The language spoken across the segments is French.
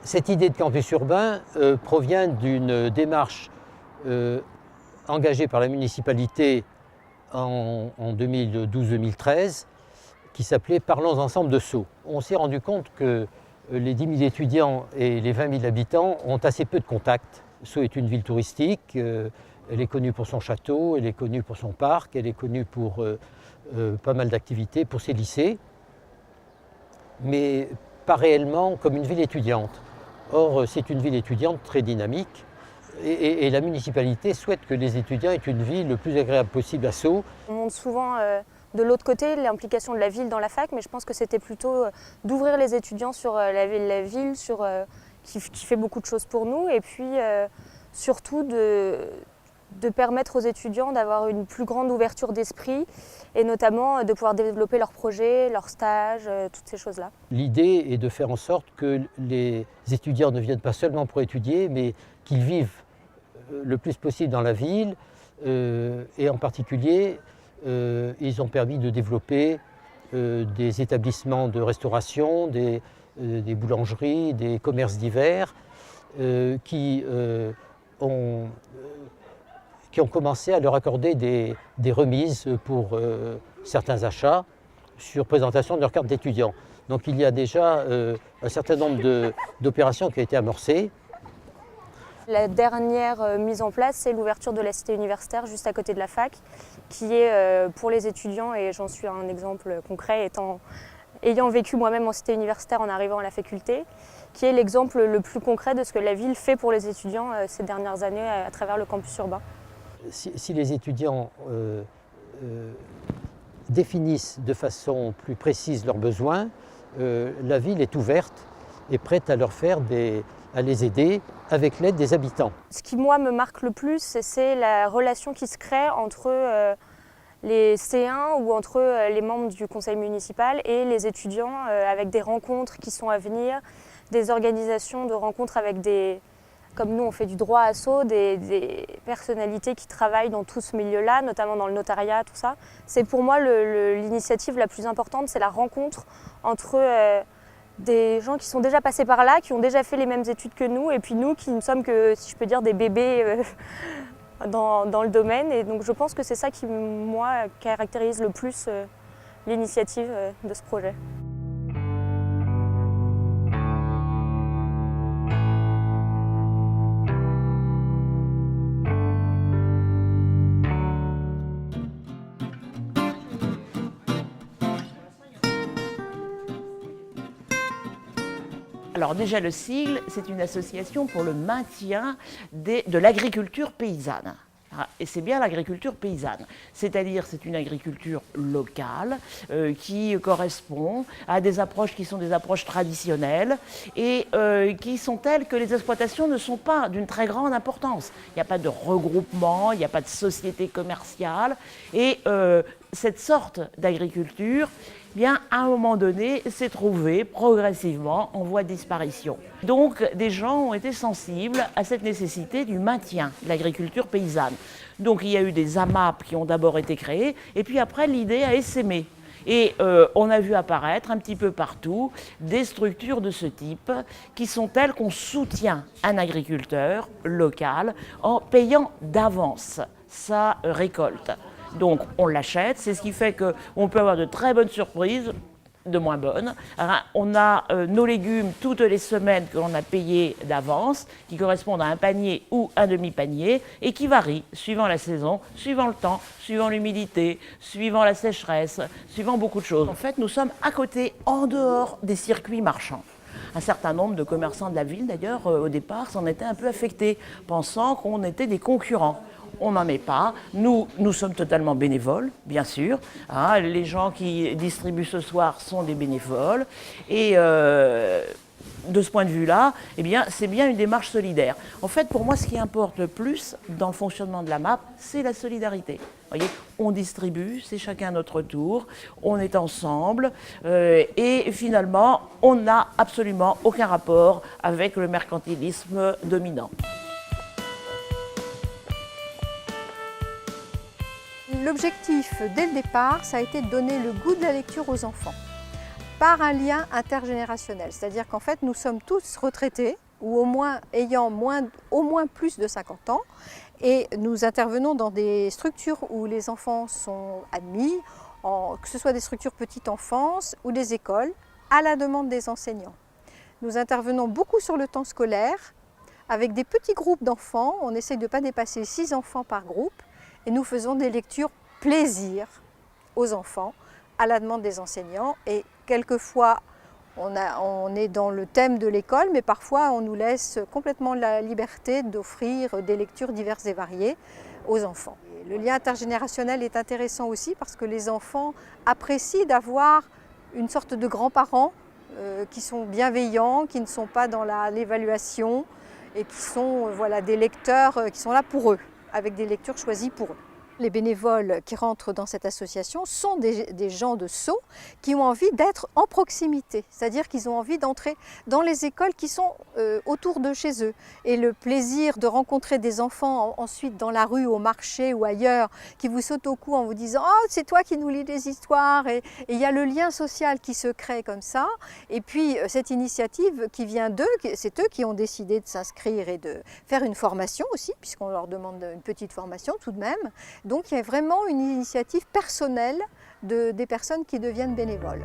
Cette idée de campus urbain provient d'une démarche engagée par la municipalité en 2012-2013 qui s'appelait « Parlons ensemble de Sceaux ». On s'est rendu compte que les 10 000 étudiants et les 20 000 habitants ont assez peu de contacts. Sceaux est une ville touristique, elle est connue pour son château, elle est connue pour son parc, elle est connue pour pas mal d'activités, pour ses lycées, mais pas réellement comme une ville étudiante. Or, c'est une ville étudiante très dynamique et la municipalité souhaite que les étudiants aient une vie le plus agréable possible à Sceaux. On montre souvent de l'autre côté l'implication de la ville dans la fac, mais je pense que c'était plutôt d'ouvrir les étudiants sur la ville qui fait beaucoup de choses pour nous, et puis surtout de permettre aux étudiants d'avoir une plus grande ouverture d'esprit et notamment de pouvoir développer leurs projets, leurs stages, toutes ces choses-là. L'idée est de faire en sorte que les étudiants ne viennent pas seulement pour étudier, mais qu'ils vivent le plus possible dans la ville et en particulier, ils ont permis de développer des établissements de restauration, des boulangeries, des commerces divers qui ont commencé à leur accorder des remises pour certains achats sur présentation de leur carte d'étudiant. Donc il y a déjà un certain nombre d'opérations qui ont été amorcées. La dernière mise en place, c'est l'ouverture de la cité universitaire juste à côté de la fac, qui est pour les étudiants, et j'en suis un exemple concret ayant vécu moi-même en cité universitaire en arrivant à la faculté, qui est l'exemple le plus concret de ce que la ville fait pour les étudiants ces dernières années à travers le campus urbain. Si les étudiants définissent de façon plus précise leurs besoins, la ville est ouverte et prête à à les aider avec l'aide des habitants. Ce qui, moi, me marque le plus, c'est la relation qui se crée entre les C1 ou entre les membres du conseil municipal et les étudiants, avec des rencontres qui sont à venir, des organisations de rencontres avec comme nous on fait du droit à Sceaux, des personnalités qui travaillent dans tout ce milieu-là, notamment dans le notariat, tout ça. C'est pour moi l'initiative la plus importante, c'est la rencontre entre des gens qui sont déjà passés par là, qui ont déjà fait les mêmes études que nous, et puis nous qui ne sommes que, si je peux dire, des bébés dans le domaine. Et donc je pense que c'est ça qui, moi, caractérise le plus l'initiative de ce projet. Alors déjà le SIGL, c'est une association pour le maintien de l'agriculture paysanne. Et c'est bien l'agriculture paysanne, c'est-à-dire c'est une agriculture locale qui correspond à des approches qui sont des approches traditionnelles et qui sont telles que les exploitations ne sont pas d'une très grande importance. Il n'y a pas de regroupement, il n'y a pas de société commerciale et cette sorte d'agriculture, bien, à un moment donné, s'est trouvée progressivement en voie de disparition. Donc, des gens ont été sensibles à cette nécessité du maintien de l'agriculture paysanne. Donc, il y a eu des AMAP qui ont d'abord été créés, et puis après, l'idée a essaimé. Et on a vu apparaître un petit peu partout des structures de ce type qui sont telles qu'on soutient un agriculteur local en payant d'avance sa récolte. Donc on l'achète, c'est ce qui fait qu'on peut avoir de très bonnes surprises, de moins bonnes. Alors, on a nos légumes toutes les semaines que l'on a payés d'avance, qui correspondent à un panier ou un demi-panier, et qui varient suivant la saison, suivant le temps, suivant l'humidité, suivant la sécheresse, suivant beaucoup de choses. En fait, nous sommes à côté, en dehors des circuits marchands. Un certain nombre de commerçants de la ville, d'ailleurs, au départ, s'en étaient un peu affectés, pensant qu'on était des concurrents. On n'en est pas. Nous sommes totalement bénévoles, bien sûr. Hein, les gens qui distribuent ce soir sont des bénévoles. Et de ce point de vue-là, eh bien, c'est bien une démarche solidaire. En fait, pour moi, ce qui importe le plus dans le fonctionnement de la MAP, c'est la solidarité. Vous voyez, on distribue, c'est chacun notre tour, on est ensemble, et finalement, on n'a absolument aucun rapport avec le mercantilisme dominant. L'objectif, dès le départ, ça a été de donner le goût de la lecture aux enfants. par un lien intergénérationnel. C'est-à-dire qu'en fait, nous sommes tous retraités, ou au moins ayant au moins plus de 50 ans, et nous intervenons dans des structures où les enfants sont admis, que ce soit des structures petite enfance ou des écoles, à la demande des enseignants. Nous intervenons beaucoup sur le temps scolaire, avec des petits groupes d'enfants. On essaye de ne pas dépasser 6 enfants par groupe, et nous faisons des lectures plaisir aux enfants, à la demande des enseignants. Et quelquefois, on est dans le thème de l'école, mais parfois on nous laisse complètement la liberté d'offrir des lectures diverses et variées aux enfants. Et le lien intergénérationnel est intéressant aussi parce que les enfants apprécient d'avoir une sorte de grands-parents qui sont bienveillants, qui ne sont pas dans l'évaluation et qui sont des lecteurs qui sont là pour eux, avec des lectures choisies pour eux. Les bénévoles qui rentrent dans cette association sont des gens de Sceaux qui ont envie d'être en proximité, c'est-à-dire qu'ils ont envie d'entrer dans les écoles qui sont autour de chez eux. Et le plaisir de rencontrer des enfants ensuite dans la rue, au marché ou ailleurs, qui vous sautent au cou en vous disant « Oh, c'est toi qui nous lis des histoires » et il y a le lien social qui se crée comme ça. Et puis cette initiative qui vient d'eux, c'est eux qui ont décidé de s'inscrire et de faire une formation aussi, puisqu'on leur demande une petite formation tout de même. Donc il y a vraiment une initiative personnelle des personnes qui deviennent bénévoles.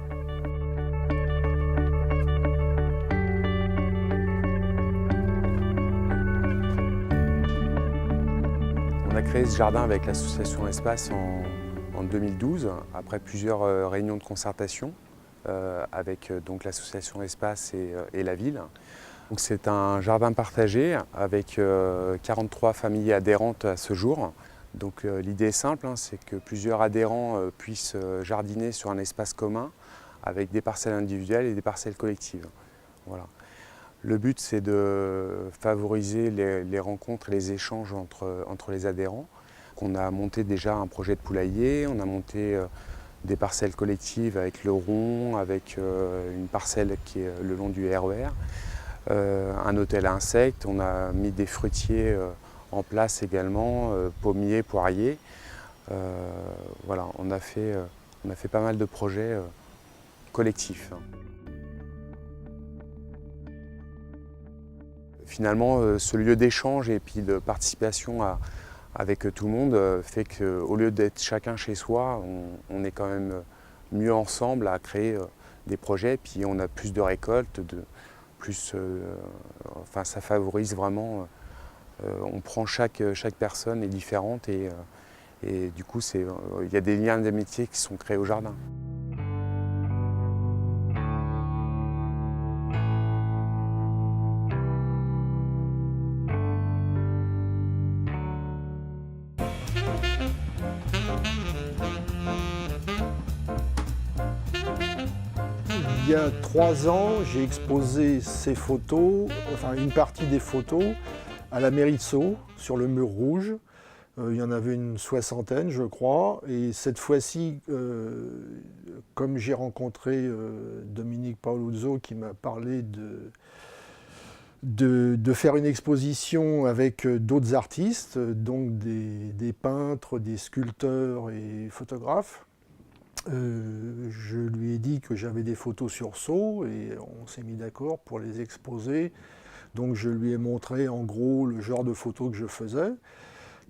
On a créé ce jardin avec l'association Espace en 2012, après plusieurs réunions de concertation avec l'association Espace et la ville. C'est un jardin partagé avec 43 familles adhérentes à ce jour. Donc l'idée est simple, c'est que plusieurs adhérents puissent jardiner sur un espace commun avec des parcelles individuelles et des parcelles collectives. Voilà. Le but, c'est de favoriser les rencontres et les échanges entre les adhérents. On a monté déjà un projet de poulailler, on a monté des parcelles collectives avec le rond, avec une parcelle qui est le long du RER, un hôtel à insectes, on a mis des fruitiers en place également, pommiers, poiriers. Voilà, on a fait pas mal de projets collectifs. Finalement, ce lieu d'échange et puis de participation avec tout le monde fait qu'au lieu d'être chacun chez soi, on est quand même mieux ensemble à créer des projets, puis on a plus de récoltes, ça favorise vraiment. On prend chaque personne est différente et du coup il y a des liens d'amitié qui sont créés au jardin. Il y a 3 ans, j'ai exposé ces photos, enfin une partie des photos, à la mairie de Sceaux, sur le mur rouge. Il y en avait une 60aine, je crois. Et cette fois-ci, comme j'ai rencontré Dominique Paoluzzo qui m'a parlé de faire une exposition avec d'autres artistes, donc des peintres, des sculpteurs et photographes, je lui ai dit que j'avais des photos sur Sceaux et on s'est mis d'accord pour les exposer. Donc je lui ai montré en gros le genre de photos que je faisais,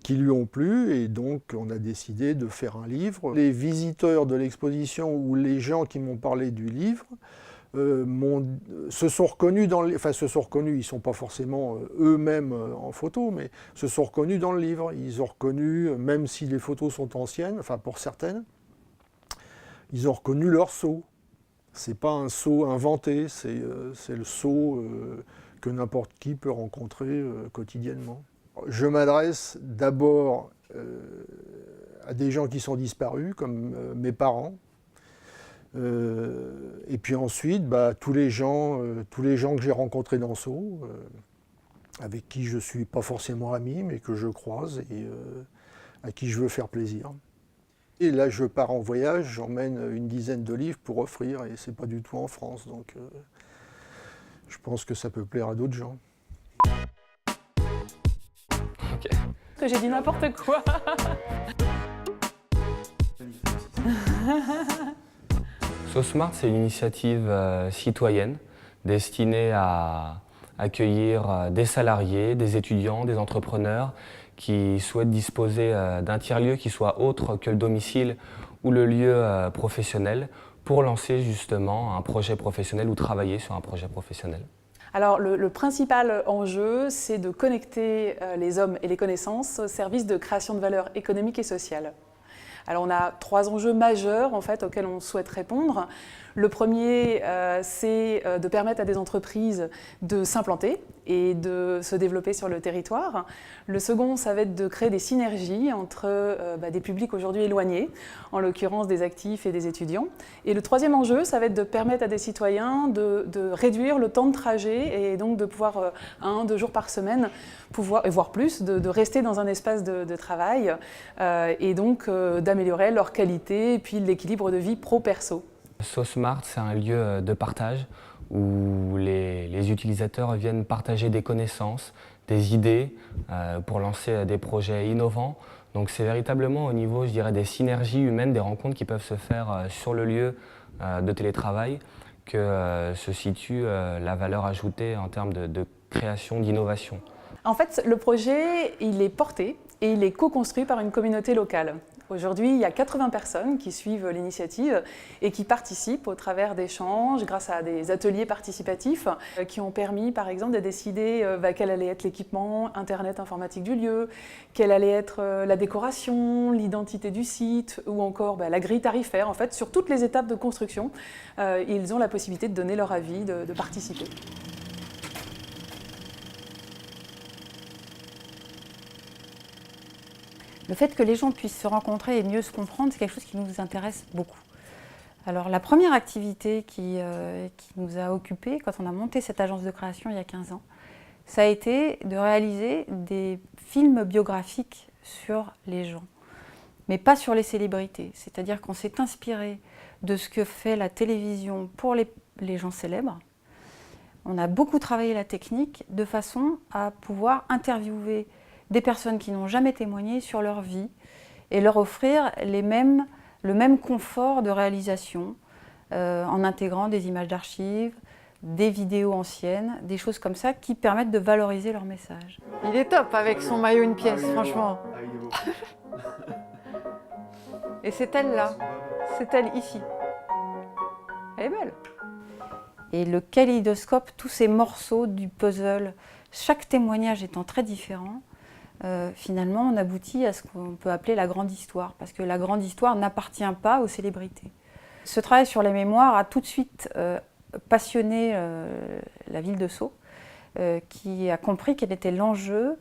qui lui ont plu, et donc on a décidé de faire un livre. Les visiteurs de l'exposition ou les gens qui m'ont parlé du livre se sont reconnus ils ne sont pas forcément eux-mêmes en photo, mais se sont reconnus dans le livre. Ils ont reconnu, même si les photos sont anciennes, enfin pour certaines, ils ont reconnu leur Sceaux. C'est pas un Sceaux inventé, c'est le Sceaux que n'importe qui peut rencontrer quotidiennement. Je m'adresse d'abord à des gens qui sont disparus, comme mes parents, et puis ensuite tous les gens que j'ai rencontrés dans Sceaux, avec qui je ne suis pas forcément ami, mais que je croise et à qui je veux faire plaisir. Et là, je pars en voyage, j'emmène une dizaine de livres pour offrir, et c'est pas du tout en France, donc je pense que ça peut plaire à d'autres gens. Ok. Que j'ai dit n'importe quoi. SoSmart, c'est une initiative citoyenne destinée à accueillir des salariés, des étudiants, des entrepreneurs qui souhaitent disposer d'un tiers-lieu qui soit autre que le domicile ou le lieu professionnel pour lancer justement un projet professionnel ou travailler sur un projet professionnel. Alors le principal enjeu, c'est de connecter les hommes et les connaissances au service de création de valeur économique et sociale. Alors on a 3 enjeux majeurs en fait, auxquels on souhaite répondre. Le premier, c'est de permettre à des entreprises de s'implanter et de se développer sur le territoire. Le second, ça va être de créer des synergies entre des publics aujourd'hui éloignés, en l'occurrence des actifs et des étudiants. Et le troisième enjeu, ça va être de permettre à des citoyens de réduire le temps de trajet et donc de pouvoir 1-2 jours par semaine, et voire plus, de rester dans un espace de travail et donc d'améliorer leur qualité et puis l'équilibre de vie pro-perso. SoSmart, c'est un lieu de partage où les utilisateurs viennent partager des connaissances, des idées pour lancer des projets innovants. Donc c'est véritablement au niveau, je dirais, des synergies humaines, des rencontres qui peuvent se faire sur le lieu de télétravail que se situe la valeur ajoutée en termes de création, d'innovation. En fait, le projet, il est porté et il est co-construit par une communauté locale. Aujourd'hui, il y a 80 personnes qui suivent l'initiative et qui participent au travers d'échanges grâce à des ateliers participatifs qui ont permis, par exemple, de décider quel allait être l'équipement Internet informatique du lieu, quelle allait être la décoration, l'identité du site ou encore la grille tarifaire. En fait, sur toutes les étapes de construction, ils ont la possibilité de donner leur avis, de participer. Le fait que les gens puissent se rencontrer et mieux se comprendre, c'est quelque chose qui nous intéresse beaucoup. Alors la première activité qui nous a occupés quand on a monté cette agence de création il y a 15 ans, ça a été de réaliser des films biographiques sur les gens, mais pas sur les célébrités. C'est-à-dire qu'on s'est inspiré de ce que fait la télévision pour les gens célèbres. On a beaucoup travaillé la technique de façon à pouvoir interviewer des personnes qui n'ont jamais témoigné sur leur vie et leur offrir le même confort de réalisation en intégrant des images d'archives, des vidéos anciennes, des choses comme ça qui permettent de valoriser leur message. Il est top avec son maillot une pièce, franchement. Et c'est elle là, c'est elle ici. Elle est belle. Et le kaléidoscope, tous ces morceaux du puzzle, chaque témoignage étant très différent, finalement, on aboutit à ce qu'on peut appeler la grande histoire, parce que la grande histoire n'appartient pas aux célébrités. Ce travail sur les mémoires a tout de suite passionné la ville de Sceaux, qui a compris quel était l'enjeu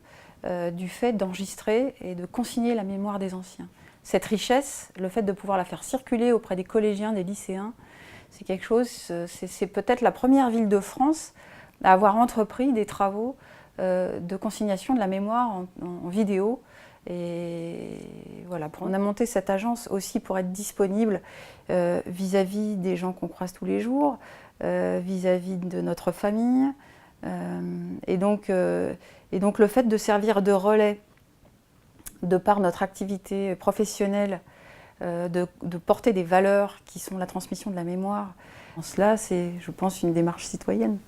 du fait d'enregistrer et de consigner la mémoire des anciens. Cette richesse, le fait de pouvoir la faire circuler auprès des collégiens, des lycéens, c'est quelque chose, c'est peut-être la première ville de France à avoir entrepris des travaux de consignation de la mémoire en vidéo. Et voilà, on a monté cette agence aussi pour être disponible vis-à-vis des gens qu'on croise tous les jours, vis-à-vis de notre famille. Et donc le fait de servir de relais de par notre activité professionnelle, de porter des valeurs qui sont la transmission de la mémoire, cela c'est, je pense, une démarche citoyenne.